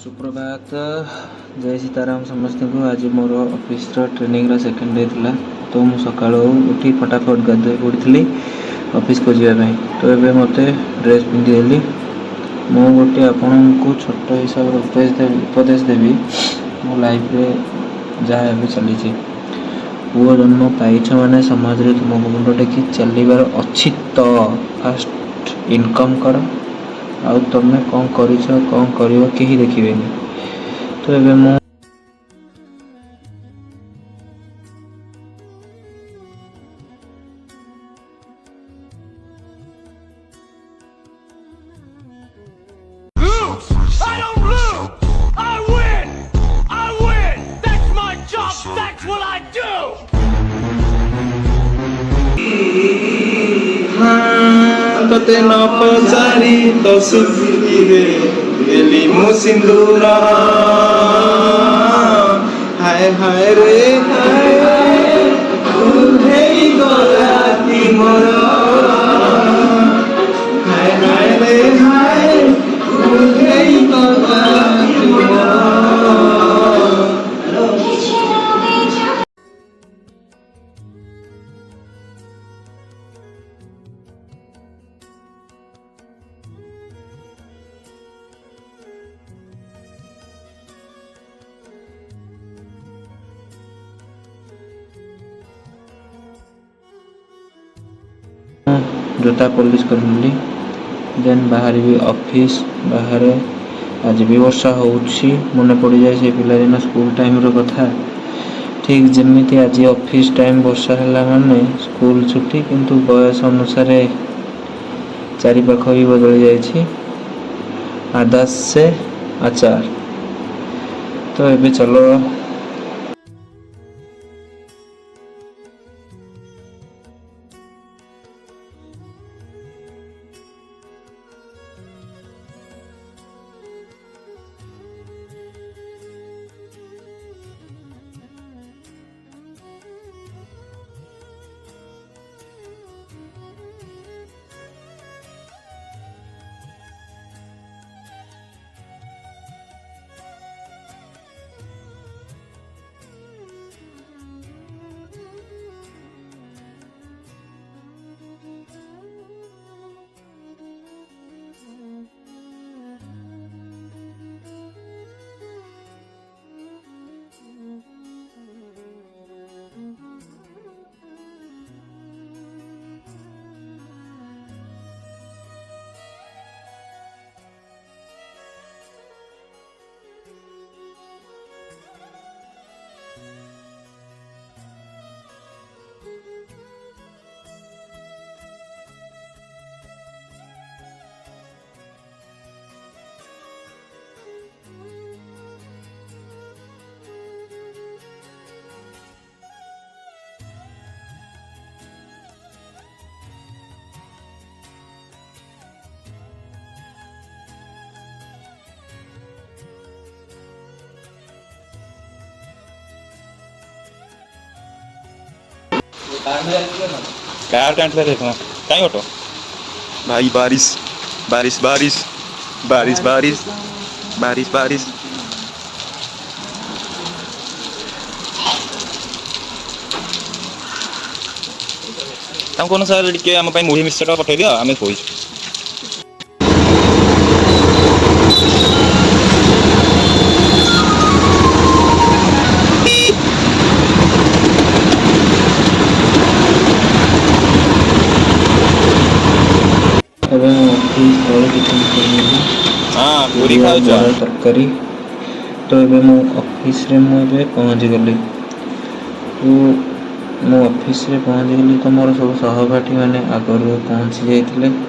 सुप्रभात। जय सीताराम समस्त को। आज मोर ऑफिस ट्रेनिंग सेकेंड डे थिला तो मु सकाळु उठी फटाफट गाधोई पड़ी ऑफिस को जावाई। तो ये मते ड्रेस पिंधिदेली। मु गोटे आपण को छोट हिसाब से उपदेश देवी मो लाइफ रे जहाँ भी चली पुओ जन्म पाइछ माने समाज रे तुमको मुंड टेकी चलबार अच्छी तो फास्ट इनकम कर आउ तुम कौन कर कहीं देखिए। तो ये मु I don't lose. I win. I win. That's my job. That's what I do. तते न पचारी तो सुखीरे गेली मो सिंदूरा हाय हाय रे हाय उधेई गलाती मोरा हाय हाय रे हाय उधेई गलाती मोरा। जोता पॉलिश कर देन बाहर भी ऑफिस बाहर आज भी वर्षा होउछि मन पड़ जाए से पिला दिन स्कूल टाइम रो कथा। ठीक जमीती आज ऑफिस टाइम वर्षा है माने स्कूल छुट्टी किंतु बयस अनुसार चारिपाख भी बदली जाइए आदास से आचार। तो ये चलो कार टेंट ले देखना कहीं ऑटो भाई बारिश बारिश बारिश बारिश बारिश बारिश बारिश तम कोन सार टिके हम पई मुही मिक्सचर पठै दियो आमे खोइ हां पूरी खाउ जा तरकारी। तो ये मो ऑफिस रे मुझे पहुँच गली। तो मो ऑफिस रे पहुँच गली तो मोर सब सहपाठी मैंने आगरू पहुँची जाइए।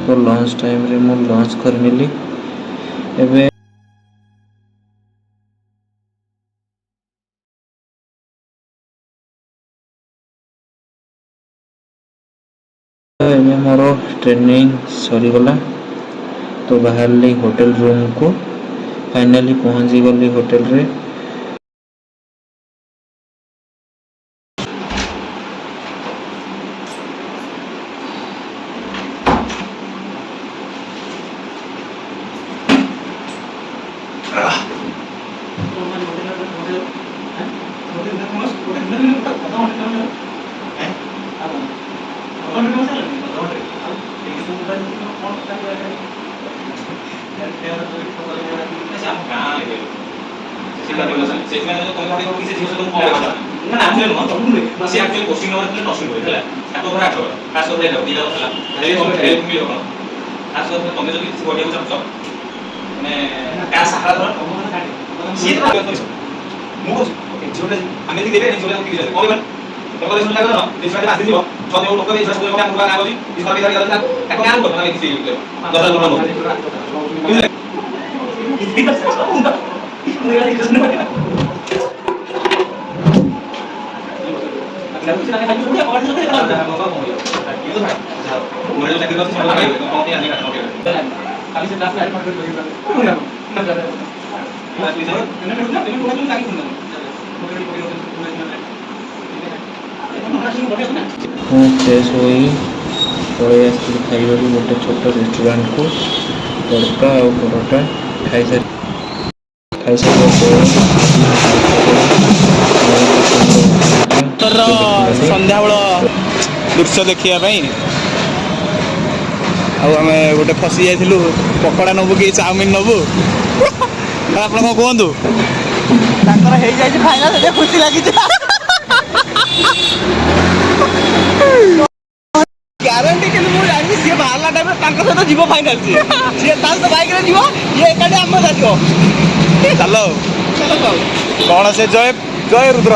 तो लंच टाइम रे मु लंच कर नेली। एबे मोर ट्रेनिंग सरीगला। तो बाहर होटल रूम को फाइनली पहुंची गली होटल रे। फ्रेश हो पलि आसती खाइबा गोटे छोट रेस्टोरेंट को तड़का और परोटा खाई संध्या दृश्य देखा आम गोटे फसी जाइलु पकोड़ा नबु कि चाउमिन नबु आप कहतु फाइनाल खुशी लगी ग्यारंटी कि जानी सी बाहर टाइम सहित जीव फाइनाल सी बैक रे ये एकाठी आम चलो कौन से जय जय रुद्र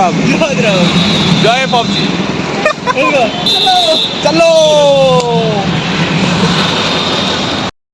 जय पबजी चलो